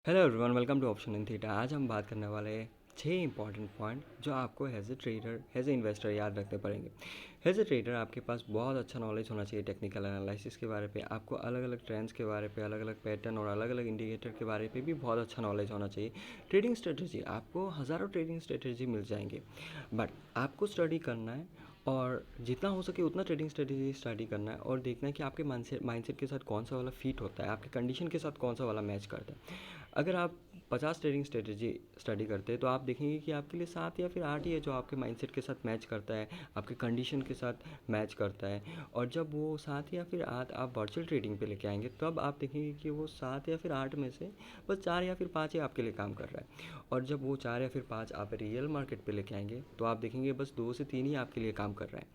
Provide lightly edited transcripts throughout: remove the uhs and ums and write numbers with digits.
Hello everyone, welcome to option in theta. आज हम बात करने वाले हैं 6 इंपॉर्टेंट पॉइंट जो आपको as a trader, as a investor याद रखने पड़ेंगे। एज ए ट्रेडर आपके पास बहुत अच्छा नॉलेज होना चाहिए टेक्निकल एनालिसिस के बारे पे। आपको अलग अलग ट्रेंड्स के बारे पे, अलग अलग पैटर्न और अलग अलग इंडिकेटर के बारे पे भी बहुत अच्छा नॉलेज होना चाहिए। ट्रेडिंग स्ट्रेटजी, आपको हज़ारों ट्रेडिंग स्ट्रेटजी मिल जाएंगे, बट आपको स्टडी करना है और जितना हो सके उतना ट्रेडिंग स्ट्रेटजी स्टडी करना है और देखना है कि आपके माइंडसेट के साथ कौन सा वाला फिट होता है, आपके कंडीशन के साथ कौन सा वाला मैच करता है। अगर आप 50 ट्रेडिंग स्ट्रेटजी स्टडी करते हैं तो आप देखेंगे कि आपके लिए 7 या फिर 8 ही है जो आपके माइंडसेट के साथ मैच करता है, आपके कंडीशन के साथ मैच करता है। और जब वो 7 या फिर 8 आप वर्चुअल ट्रेडिंग पे लेके आएंगे तब आप देखेंगे कि वो 7 या फिर 8 में से बस 4 या फिर 5 ही आपके लिए काम कर रहा है। और जब वो 4 या फिर 5 आप रियल मार्केट पे लेके आएंगे तो आप देखेंगे बस 2 से 3 ही आपके लिए काम कर रहा है।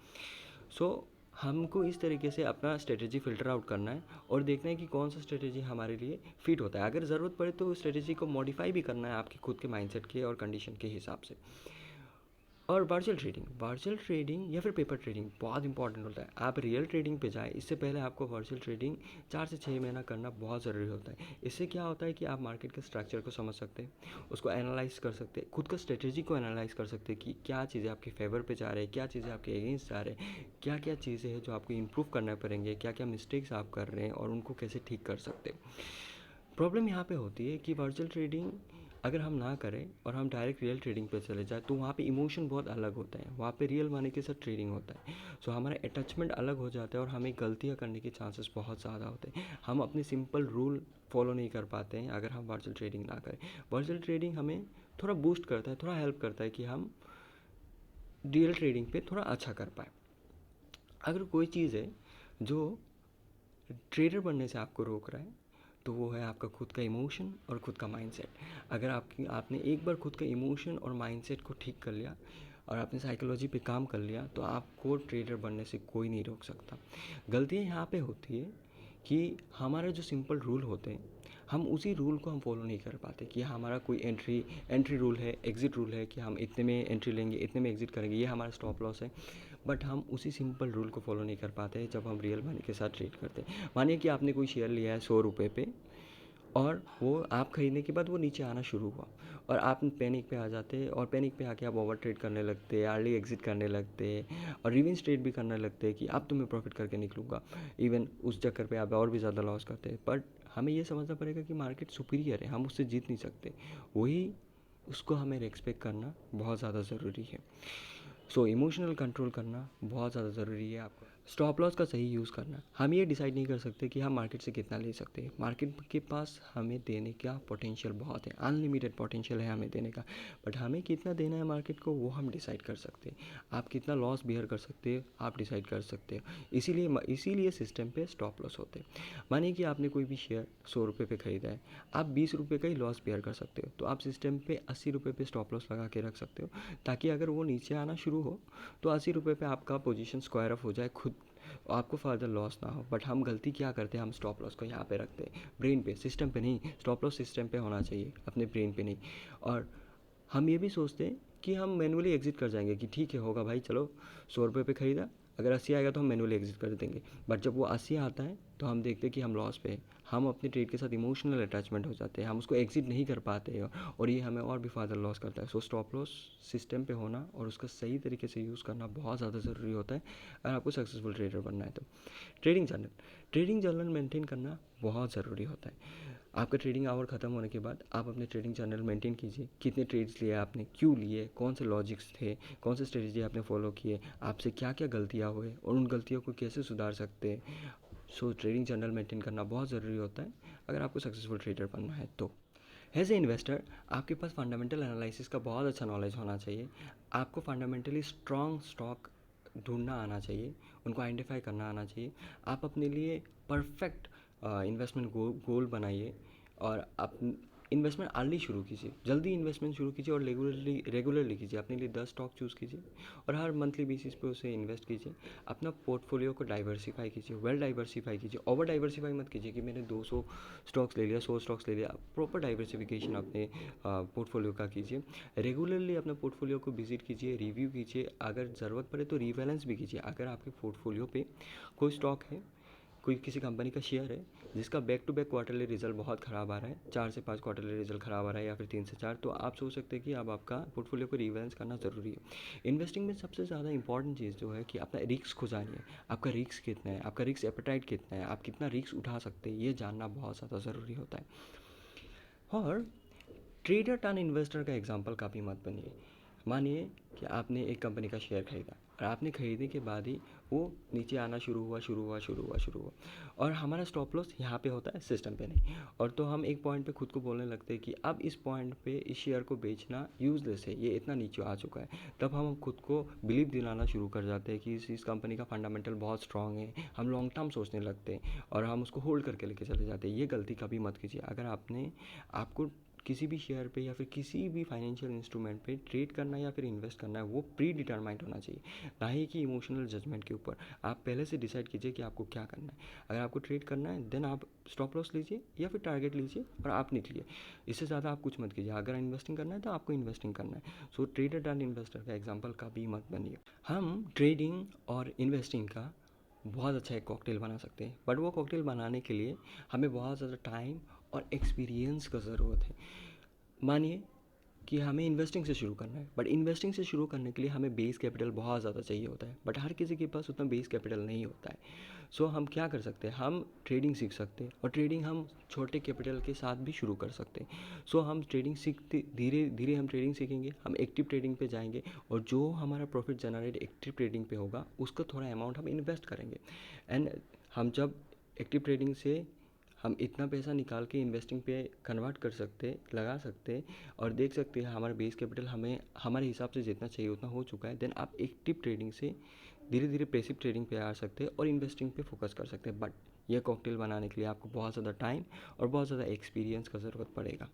सो हमको इस तरीके से अपना स्ट्रेटजी फ़िल्टर आउट करना है और देखना है कि कौन सा स्ट्रेटजी हमारे लिए फिट होता है। अगर ज़रूरत पड़े तो स्ट्रेटजी को मॉडिफाई भी करना है आपके खुद के माइंडसेट के और कंडीशन के हिसाब से। और वर्चुअल ट्रेडिंग या फिर पेपर ट्रेडिंग बहुत इंपॉर्टेंट होता है। आप रियल ट्रेडिंग पे जाए इससे पहले आपको वर्चुअल ट्रेडिंग 4 से 6 महीना करना बहुत ज़रूरी होता है। इससे क्या होता है कि आप मार्केट के स्ट्रक्चर को समझ सकते हैं, उसको एनालाइज कर सकते हैं, खुद का स्ट्रेटजी को एनालाइज कर सकते हैं कि क्या चीज़ें आपके फेवर पे जा रहे हैं, क्या चीज़ें आपके अगेंस्ट जा रहे हैं, क्या क्या चीज़ें हैं जो आपको इम्प्रूव करना पड़ेंगे, क्या क्या मिस्टेक्स आप कर रहे हैं और उनको कैसे ठीक कर सकते हैं। प्रॉब्लम यहाँ पे होती है कि वर्चुअल ट्रेडिंग अगर हम ना करें और हम डायरेक्ट रियल ट्रेडिंग पे चले जाए तो वहाँ पे इमोशन बहुत अलग होता है, वहाँ पे रियल मनी के साथ ट्रेडिंग होता है। सो हमारा अटैचमेंट अलग हो जाता है और हमें गलतियाँ करने के चांसेस बहुत ज़्यादा होते हैं। हम अपने सिंपल रूल फॉलो नहीं कर पाते हैं अगर हम वर्चुअल ट्रेडिंग ना करें। वर्चुअल ट्रेडिंग हमें थोड़ा बूस्ट करता है, थोड़ा हेल्प करता है कि हम रियल ट्रेडिंग पे थोड़ा अच्छा कर पाए। अगर कोई चीज़ है जो ट्रेडर बनने से आपको रोक रहा है तो वो है आपका खुद का इमोशन और खुद का माइंडसेट। अगर आपने एक बार खुद का इमोशन और माइंडसेट को ठीक कर लिया और आपने साइकोलॉजी पे काम कर लिया तो आपको ट्रेडर बनने से कोई नहीं रोक सकता। गलतियाँ यहाँ पे होती है कि हमारे जो सिंपल रूल होते हैं हम उसी रूल को हम फॉलो नहीं कर पाते कि हमारा कोई एंट्री रूल है, एग्ज़िट रूल है कि हम इतने में एंट्री लेंगे, इतने में एग्ज़िट करेंगे, ये हमारा स्टॉप लॉस है। बट हम उसी सिंपल रूल को फॉलो नहीं कर पाते जब हम रियल मनी के साथ ट्रेड करते हैं। मानिए कि आपने कोई शेयर लिया है 100 रुपये पे और वो आप खरीदने के बाद वो नीचे आना शुरू हुआ और आप पैनिक पे आ जाते हैं और पैनिक पे आके आप ओवर ट्रेड करने लगते हैं, अर्ली एग्जिट करने लगते हैं और रिवेंज ट्रेड भी करने लगते हैं कि अब तो मैं प्रॉफिट करके निकलूँगा। इवन उस चक्कर पे आप और भी ज़्यादा लॉस करते हैं। बट हमें ये समझना पड़ेगा कि मार्केट सुपीरियर है, हम उससे जीत नहीं सकते। वही उसको हमें रेस्पेक्ट करना बहुत ज़्यादा ज़रूरी है। सो इमोशनल कंट्रोल करना बहुत ज़्यादा ज़रूरी है आपको। स्टॉप लॉस का सही यूज़ करना। हम ये डिसाइड नहीं कर सकते कि हम मार्केट से कितना ले सकते हैं। मार्केट के पास हमें देने का पोटेंशियल बहुत है, अनलिमिटेड पोटेंशियल है हमें देने का। बट हमें कितना देना है मार्केट को वो हम डिसाइड कर सकते हैं। आप कितना लॉस बियर कर सकते हैं आप डिसाइड कर सकते हो। इसीलिए सिस्टम पे स्टॉप लॉस होते हैं। मानिए कि आपने कोई भी शेयर 100 रुपये पे ख़रीदा है, आप 20 रुपये का ही लॉस बियर कर सकते हो तो आप सिस्टम पे 80 रुपये पे स्टॉप लॉस लगा के रख सकते हो ताकि अगर वो नीचे आना शुरू हो तो 80 रुपये पे आपका पोजीशन स्क्वायर ऑफ हो जाए खुद, आपको फर्दर लॉस ना हो। बट हम गलती क्या करते हैं, हम स्टॉप लॉस को यहाँ पे रखते हैं, ब्रेन पे, सिस्टम पे नहीं। स्टॉप लॉस सिस्टम पे होना चाहिए, अपने ब्रेन पे नहीं। और हम ये भी सोचते हैं कि हम मैनुअली एग्जिट कर जाएंगे कि ठीक है होगा भाई, चलो 100 रुपये पे ख़रीदा, अगर 80 आएगा तो हम मैनुअली एग्जिट कर देंगे। बट जब वो 80 आता है तो हम देखते हैं कि हम लॉस पे हैं। हम अपने ट्रेड के साथ इमोशनल अटैचमेंट हो जाते हैं, हम उसको एग्जिट नहीं कर पाते हैं और ये हमें और भी फ़र्दर लॉस करता है। सो स्टॉप लॉस सिस्टम पे होना और उसका सही तरीके से यूज़ करना बहुत ज़्यादा ज़रूरी होता है अगर आपको सक्सेसफुल ट्रेडर बनना है तो। ट्रेडिंग जर्नल मेंटेन करना बहुत ज़रूरी होता है। आपका ट्रेडिंग आवर ख़त्म होने के बाद आप अपने ट्रेडिंग जर्नल मेंटेन कीजिए। कितने ट्रेड्स लिए आपने, क्यों लिए, कौन से लॉजिक्स थे, कौन से स्ट्रेटजी आपने फॉलो किए, आपसे क्या क्या गलतियाँ हुए और उन गलतियों को कैसे सुधार सकते हैं। सो ट्रेडिंग जर्नल मेंटेन करना बहुत ज़रूरी होता है अगर आपको सक्सेसफुल ट्रेडर बनना है तो। एज ए इन्वेस्टर आपके पास फंडामेंटल एनालिसिस का बहुत अच्छा नॉलेज होना चाहिए। आपको फंडामेंटली स्ट्रॉन्ग स्टॉक ढूंढना आना चाहिए, उनको आइडेंटिफाई करना आना चाहिए। आप अपने लिए परफेक्ट इन्वेस्टमेंट गोल बनाइए और आप इन्वेस्टमेंट अर्ली शुरू कीजिए, जल्दी इन्वेस्टमेंट शुरू कीजिए और रेगुलरली कीजिए। अपने लिए 10 स्टॉक चूज़ कीजिए और हर मंथली बेसिस पे उसे इन्वेस्ट कीजिए। अपना पोर्टफोलियो को डाइवर्सिफाई कीजिए, वेल डाइवर्सिफाई कीजिए। ओवर डाइवर्सिफाई मत कीजिए कि मैंने 200 स्टॉक्स ले लिया, 100 स्टॉक्स ले लिया। प्रॉपर डाइवर्सिफिकेशन अपने पोर्टफोलियो का कीजिए। रेगुलरली अपने पोर्टफोलियो को विजिट कीजिए, रिव्यू कीजिए, अगर ज़रूरत पड़े तो रीबैलेंस भी कीजिए। अगर आपके पोर्टफोलियो पे कोई स्टॉक है कोई किसी कंपनी का शेयर है जिसका back to back quarterly result बहुत ख़राब आ रहा है, 4 से 5 क्वार्टरली रिजल्ट ख़राब आ रहा है या फिर 3 से 4, तो आप सोच सकते हैं कि अब आपका पोर्टफोलियो को रिबैलेंस करना ज़रूरी है। इन्वेस्टिंग में सबसे ज़्यादा इंपॉर्टेंट चीज़ जो है कि अपना रिस्क को जानिए। आपका रिस्क कितना है, आपका रिस्क एपेटाइट कितना है, आप कितना रिस्क उठा सकते हैं, ये जानना बहुत ज़्यादा ज़रूरी होता है। और ट्रेडर टर्न इन्वेस्टर का एग्जाम्पल काफ़ी मत बनिए। मानिए कि आपने एक कंपनी का शेयर खरीदा और आपने खरीदने के बाद ही वो नीचे आना शुरू हुआ और हमारा स्टॉप लॉस यहाँ पे होता है, सिस्टम पे नहीं। और तो हम एक पॉइंट पे खुद को बोलने लगते हैं कि अब इस पॉइंट पे इस शेयर को बेचना यूजलेस है, ये इतना नीचे आ चुका है। तब हम खुद को बिलीव दिलाना शुरू कर जाते हैं कि इस कंपनी का फंडामेंटल बहुत स्ट्रांग है, हम लॉन्ग टर्म सोचने लगते हैं और हम उसको होल्ड करके लेके चले जाते हैं। ये गलती कभी मत कीजिए। अगर आपको किसी भी शेयर पे या फिर किसी भी फाइनेंशियल इंस्ट्रूमेंट पे ट्रेड करना है या फिर इन्वेस्ट करना है, वो प्री डिटरमाइंड होना चाहिए, ना ही कि इमोशनल जजमेंट के ऊपर। आप पहले से डिसाइड कीजिए कि आपको क्या करना है। अगर आपको ट्रेड करना है देन आप स्टॉप लॉस लीजिए या फिर टारगेट लीजिए और आप निकलिए। इससे ज़्यादा आप कुछ मत कीजिए। अगर इन्वेस्टिंग करना है तो आपको इन्वेस्टिंग करना है। सो ट्रेडर टर्न इन्वेस्टर का एग्जाम्पल कभी मत बनिए। हम ट्रेडिंग और इन्वेस्टिंग का बहुत अच्छा एक कॉकटेल बना सकते हैं, बट वो कॉकटेल बनाने के लिए हमें बहुत ज़्यादा टाइम और एक्सपीरियंस का ज़रूरत है। मानिए कि हमें इन्वेस्टिंग से शुरू करना है, बट इन्वेस्टिंग से शुरू करने के लिए हमें बेस कैपिटल बहुत ज़्यादा चाहिए होता है, बट हर किसी के पास उतना बेस कैपिटल नहीं होता है। सो हम क्या कर सकते हैं, हम ट्रेडिंग सीख सकते हैं और ट्रेडिंग हम छोटे कैपिटल के साथ भी शुरू कर सकते हैं। सो हम ट्रेडिंग सीखते धीरे धीरे हम ट्रेडिंग सीखेंगे, हम एक्टिव ट्रेडिंग पे जाएंगे और जो हमारा प्रॉफिट जनरेट एक्टिव ट्रेडिंग पे होगा उसका थोड़ा अमाउंट हम इन्वेस्ट करेंगे। एंड हम जब एक्टिव ट्रेडिंग से हम इतना पैसा निकाल के इन्वेस्टिंग पे कन्वर्ट कर सकते, लगा सकते और देख सकते हैं हमारा बेस कैपिटल हमें हमारे हिसाब से जितना चाहिए उतना हो चुका है, देन आप एक्टिव ट्रेडिंग से धीरे धीरे पैसिव ट्रेडिंग पे आ सकते हैं और इन्वेस्टिंग पे फोकस कर सकते हैं। बट यह कॉकटेल बनाने के लिए आपको बहुत ज़्यादा टाइम और बहुत ज़्यादा एक्सपीरियंस का ज़रूरत पड़ेगा।